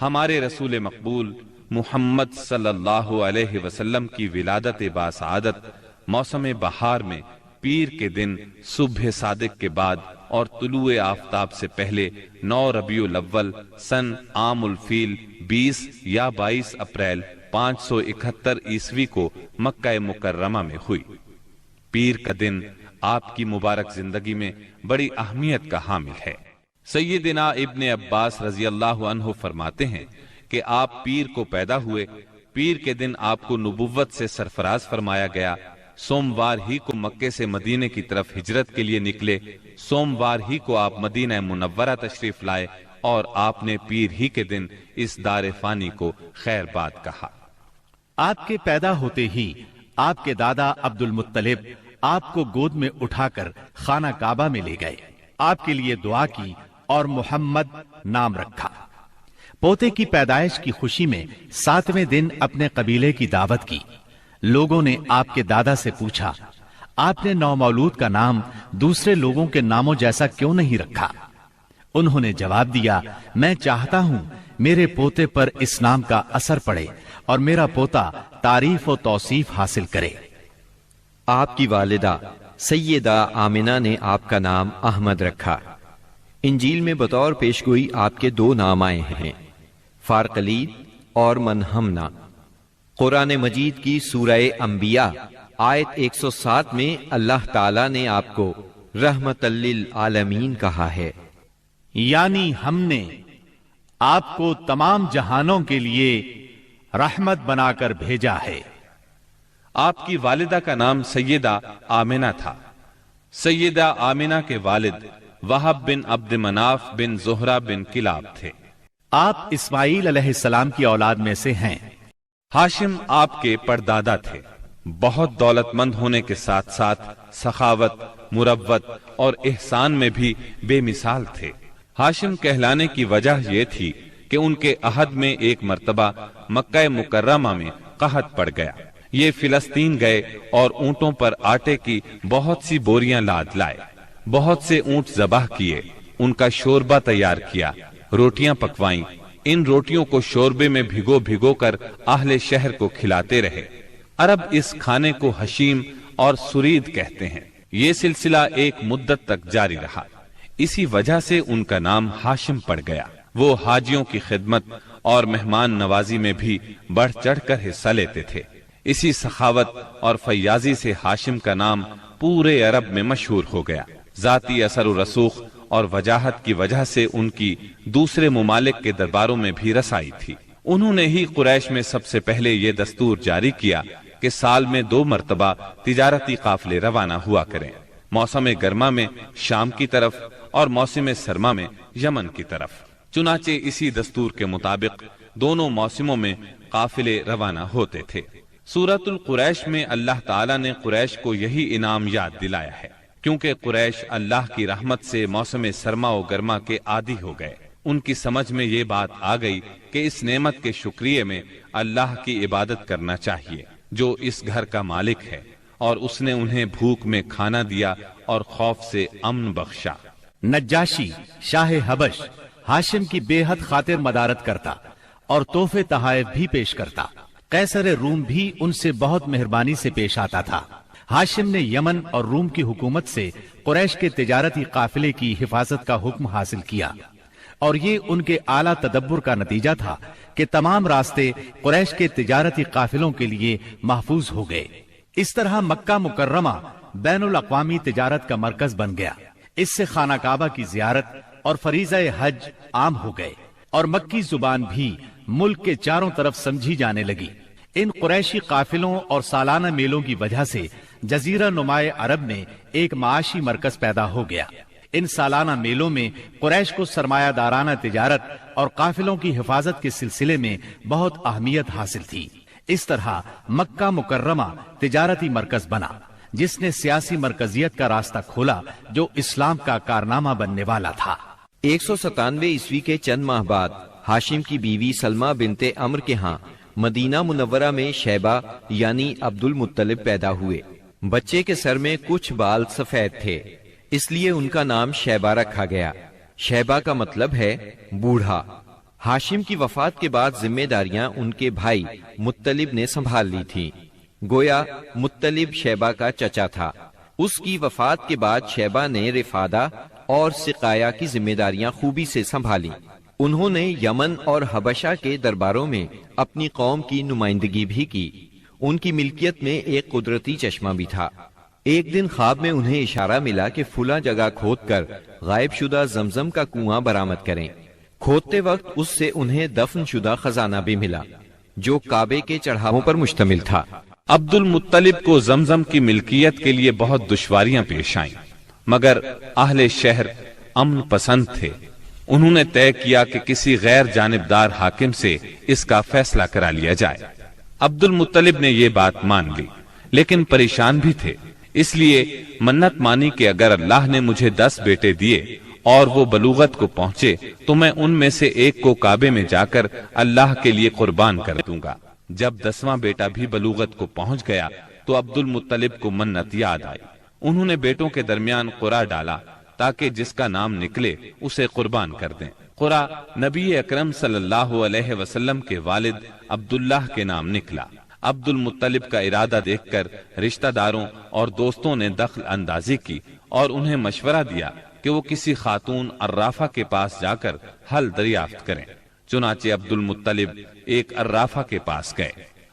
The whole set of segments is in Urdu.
ہمارے رسول مقبول محمد صلی اللہ علیہ وسلم کی ولادت باسعادت موسم بہار میں پیر کے دن صبح صادق کے بعد اور طلوع آفتاب سے پہلے 9 ربیع الاول سن عام الفیل 20 یا 22 اپریل 571 عیسوی کو مکہ مکرمہ میں ہوئی۔ پیر کا دن آپ کی مبارک زندگی میں بڑی اہمیت کا حامل ہے۔ سیدنا ابن عباس رضی اللہ عنہ فرماتے ہیں کہ آپ پیر کو پیدا ہوئے، پیر کے دن آپ کو نبوت سے سرفراز فرمایا گیا، سوموار ہی کو مکے سے مدینے کی طرف ہجرت کے لیے نکلے، سوموار ہی کو آپ مدینہ منورہ تشریف لائے اور آپ نے پیر ہی کے دن اس دار فانی کو خیر باد کہا۔ آپ کے پیدا ہوتے ہی آپ کے دادا عبد المطلب آپ کو گود میں اٹھا کر خانہ کعبہ میں لے گئے، آپ کے لیے دعا کی اور محمد نام رکھا۔ پوتے کی پیدائش کی خوشی میں 7ویں دن اپنے قبیلے کی دعوت کی۔ لوگوں نے آپ کے دادا سے پوچھا، آپ نے نومولود کا نام دوسرے لوگوں کے ناموں جیسا کیوں نہیں رکھا؟ انہوں نے جواب دیا، میں چاہتا ہوں میرے پوتے پر اس نام کا اثر پڑے اور میرا پوتا تعریف و توصیف حاصل کرے۔ آپ کی والدہ سیدہ آمنہ نے آپ کا نام احمد رکھا۔ انجیل میں بطور پیشگوئی آپ کے 2 نام آئے ہیں، فارقلید اور منہمنا۔ قرآن مجید کی سورہ انبیاء آیت 107 میں اللہ تعالیٰ نے آپ کو رحمت للعالمین کہا ہے، یعنی ہم نے آپ کو تمام جہانوں کے لیے رحمت بنا کر بھیجا ہے۔ آپ کی والدہ کا نام سیدہ آمنہ تھا۔ سیدہ آمنہ کے والد وہب بن عبد مناف بن زہرہ بن کلاب تھے۔ آپ اسماعیل علیہ السلام کی اولاد میں سے ہیں۔ ہاشم آپ کے پردادا تھے۔ بہت دولت مند ہونے کے ساتھ ساتھ سخاوت، مروت اور احسان میں بھی بے مثال تھے۔ ہاشم کہلانے کی وجہ یہ تھی کہ ان کے عہد میں ایک مرتبہ مکہ مکرمہ میں قحط پڑ گیا۔ یہ فلسطین گئے اور اونٹوں پر آٹے کی بہت سی بوریاں لاد لائے، بہت سے اونٹ ذبح کیے، ان کا شوربہ تیار کیا، روٹیاں پکوائیں، ان روٹیوں کو شوربے میں بھگو بھگو کر اہل شہر کو کھلاتے رہے۔ عرب اس کھانے کو حشیم اور سرید کہتے ہیں۔ یہ سلسلہ ایک مدت تک جاری رہا، اسی وجہ سے ان کا نام ہاشم پڑ گیا۔ وہ حاجیوں کی خدمت اور مہمان نوازی میں بھی بڑھ چڑھ کر حصہ لیتے تھے۔ اسی سخاوت اور فیاضی سے ہاشم کا نام پورے عرب میں مشہور ہو گیا۔ ذاتی اثر و رسوخ اور وجاہت کی وجہ سے ان کی دوسرے ممالک کے درباروں میں بھی رسائی تھی۔ انہوں نے ہی قریش میں سب سے پہلے یہ دستور جاری کیا کہ سال میں 2 مرتبہ تجارتی قافلے روانہ ہوا کریں، موسم گرما میں شام کی طرف اور موسم سرما میں یمن کی طرف۔ چنانچہ اسی دستور کے مطابق دونوں موسموں میں قافلے روانہ ہوتے تھے۔ سورۃ القریش میں اللہ تعالیٰ نے قریش کو یہی انعام یاد دلایا ہے، کیونکہ قریش اللہ کی رحمت سے موسم سرما و گرما کے عادی ہو گئے۔ ان کی سمجھ میں یہ بات آ گئی کہ اس نعمت کے شکریہ میں اللہ کی عبادت کرنا چاہیے جو اس گھر کا مالک ہے، اور اس نے انہیں بھوک میں کھانا دیا اور خوف سے امن بخشا۔ نجاشی شاہ حبش ہاشم کی بے حد خاطر مدارت کرتا اور تحفے تحائف بھی پیش کرتا۔ قیصر روم بھی ان سے بہت مہربانی سے پیش آتا تھا۔ ہاشم نے یمن اور روم کی حکومت سے قریش کے تجارتی قافلے کی حفاظت کا حکم حاصل کیا، اور یہ ان کے اعلیٰ تدبر کا نتیجہ تھا کہ تمام راستے قریش کے تجارتی قافلوں کے لیے محفوظ ہو گئے۔ اس طرح مکہ مکرمہ بین الاقوامی تجارت کا مرکز بن گیا۔ اس سے خانہ کعبہ کی زیارت اور فریضہ حج عام ہو گئے، اور مکی زبان بھی ملک کے چاروں طرف سمجھی جانے لگی۔ ان قریشی قافلوں اور سالانہ میلوں کی وجہ سے جزیرہ نمائے عرب میں ایک معاشی مرکز پیدا ہو گیا۔ ان سالانہ میلوں میں قریش کو سرمایہ دارانہ تجارت اور قافلوں کی حفاظت کے سلسلے میں بہت اہمیت حاصل تھی۔ اس طرح مکہ مکرمہ تجارتی مرکز بنا، جس نے سیاسی مرکزیت کا راستہ کھولا جو اسلام کا کارنامہ بننے والا تھا۔ 197 عیسوی کے چند ماہ بعد ہاشم کی بیوی سلمہ بنت عمر کے ہاں مدینہ منورہ میں شیبہ یعنی عبد المطلب پیدا ہوئے۔ بچے کے سر میں کچھ بال سفید تھے، اس لیے ان کا نام شیبہ رکھا گیا۔ شیبہ کا مطلب ہے بوڑھا۔ ہاشم کی وفات کے بعد ذمہ داریاں ان کے بھائی مطلب نے سنبھال لی تھیں۔ گویا مطلب شیبہ کا چچا تھا۔ اس کی وفات کے بعد شیبہ نے رفادہ اور سقایا کی ذمہ داریاں خوبی سے سنبھالی۔ انہوں نے یمن اور حبشہ کے درباروں میں اپنی قوم کی نمائندگی بھی کی۔ ان کی ملکیت میں ایک قدرتی چشمہ بھی تھا۔ ایک دن خواب میں انہیں اشارہ ملا کہ فلاں جگہ کھود کر غائب شدہ زمزم کا کنواں برآمد کریں۔ کھودتے وقت اس سے انہیں دفن شدہ خزانہ بھی ملا جو کعبے کے چڑھاووں پر مشتمل تھا۔ عبد المطلب کو زمزم کی ملکیت کے لیے بہت دشواریاں پیش آئیں، مگر اہل شہر امن پسند تھے۔ انہوں نے طے کیا کہ کسی غیر جانبدار حاکم سے اس کا فیصلہ کرا لیا جائے۔ عبد المطلب نے یہ بات مان لی، لیکن پریشان بھی تھے، اس لیے منت مانی کہ اگر اللہ نے مجھے 10 بیٹے دیے اور وہ بلوغت کو پہنچے تو میں ان میں سے ایک کو کعبے میں جا کر اللہ کے لیے قربان کر دوں گا۔ جب 10واں بیٹا بھی بلوغت کو پہنچ گیا تو عبد المطلب کو منت یاد آئی۔ انہوں نے بیٹوں کے درمیان قرعہ ڈالا تاکہ جس کا نام نکلے اسے قربان کر دیں۔ قرعہ نبی اکرم صلی اللہ علیہ وسلم کے والد عبداللہ کے نام نکلا۔ عبد المطلب کا ارادہ دیکھ کر رشتہ داروں اور دوستوں نے دخل اندازی کی اور انہیں مشورہ دیا کہ وہ کسی خاتون عرافہ کے پاس جا کر حل دریافت کریں۔ چنانچہ عبد المطلب ایک عرافہ کے پاس گئے۔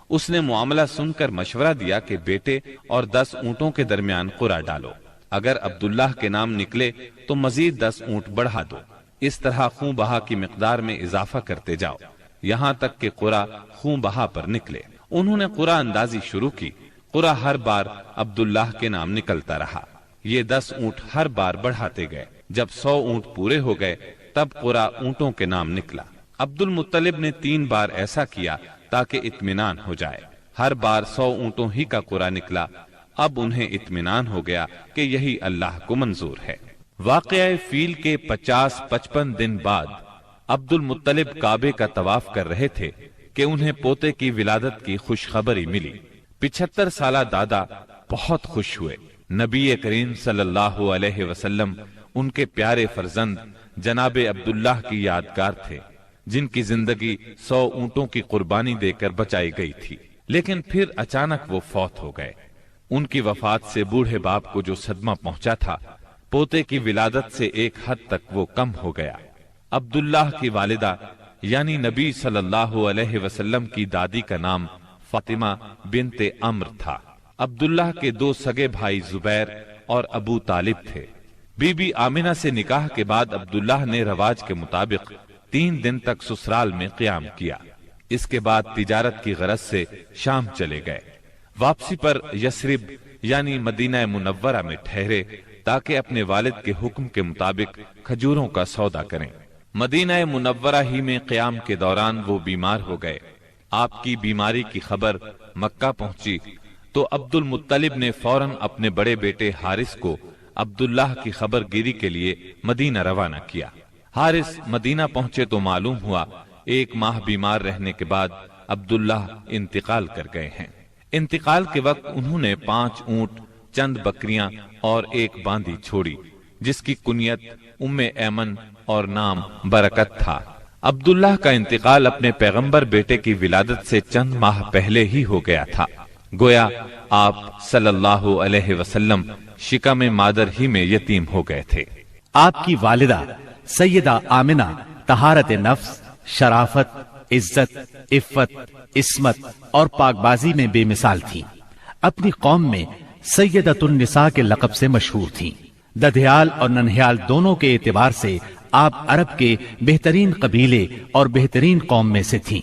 اس نے معاملہ سن کر مشورہ دیا کہ بیٹے اور 10 اونٹوں کے درمیان قرعہ ڈالو۔ اگر عبداللہ کے نام نکلے تو مزید 10 اونٹ بڑھا دو۔ اس طرح خون بہا کی مقدار میں اضافہ کرتے جاؤ یہاں تک کہ قرعہ خون بہا پر نکلے۔ انہوں نے قرعہ اندازی شروع کی۔ قرعہ ہر بار عبداللہ کے نام نکلتا رہا۔ یہ 10 اونٹ ہر بار بڑھاتے گئے۔ جب 100 اونٹ پورے ہو گئے تب قرعہ اونٹوں کے نام نکلا۔ عبد المطلب نے 3 بار ایسا کیا تاکہ اطمینان ہو جائے۔ ہر بار 100 اونٹوں ہی کا قرعہ نکلا۔ اب انہیں اطمینان ہو گیا کہ یہی اللہ کو منظور ہے۔ واقعہ فیل کے 50-55 دن بعد عبد المطلب کعبے کا طواف کر رہے تھے کہ انہیں پوتے کی ولادت کی خوشخبری ملی۔ 75 سالہ دادا بہت خوش ہوئے۔ نبی کریم صلی اللہ علیہ وسلم ان کے پیارے فرزند جناب عبداللہ کی یادگار تھے، جن کی زندگی 100 اونٹوں کی قربانی دے کر بچائی گئی تھی، لیکن پھر اچانک وہ فوت ہو گئے۔ ان کی وفات سے بوڑھے باپ کو جو صدمہ پہنچا تھا، پوتے کی ولادت سے ایک حد تک وہ کم ہو گیا۔ عبداللہ کی والدہ یعنی نبی صلی اللہ علیہ وسلم کی دادی کا نام فاطمہ بنت عمرو تھا۔ عبداللہ کے 2 سگے بھائی زبیر اور ابو طالب تھے۔ بی بی آمنہ سے نکاح کے بعد عبداللہ نے رواج کے مطابق 3 دن تک سسرال میں قیام کیا۔ اس کے بعد تجارت کی غرض سے شام چلے گئے۔ واپسی پر یثرب یعنی مدینہ منورہ میں ٹھہرے تاکہ اپنے والد کے حکم کے مطابق کھجوروں کا سودا کریں۔ مدینہ منورہ ہی میں قیام کے دوران وہ بیمار ہو گئے۔ آپ کی بیماری کی خبر مکہ پہنچی تو عبد المطلب نے فوراً اپنے بڑے بیٹے حارث کو عبداللہ کی خبر گیری کے لیے مدینہ روانہ کیا۔ حارث مدینہ پہنچے تو معلوم ہوا 1 ماہ بیمار رہنے کے بعد عبداللہ انتقال کر گئے ہیں۔ انتقال کے وقت انہوں نے 5 اونٹ، چند بکریاں اور 1 باندی چھوڑی، جس کی کنیت ام ایمن اور نام برکت تھا۔ عبداللہ کا انتقال اپنے پیغمبر بیٹے کی ولادت سے چند ماہ پہلے ہی ہو گیا تھا۔ گویا آپ صلی اللہ علیہ وسلم شکم مادر ہی میں یتیم ہو گئے تھے۔ آپ کی والدہ سیدہ آمنہ طہارت نفس، شرافت، عزت، عفت، عصمت اور پاک بازی میں بے مثال تھی۔ اپنی قوم میں سیدۃ النساء کے لقب سے مشہور تھی۔ ددھیال اور ننہیال دونوں کے اعتبار سے آپ عرب کے بہترین قبیلے اور بہترین قوم میں سے تھیں۔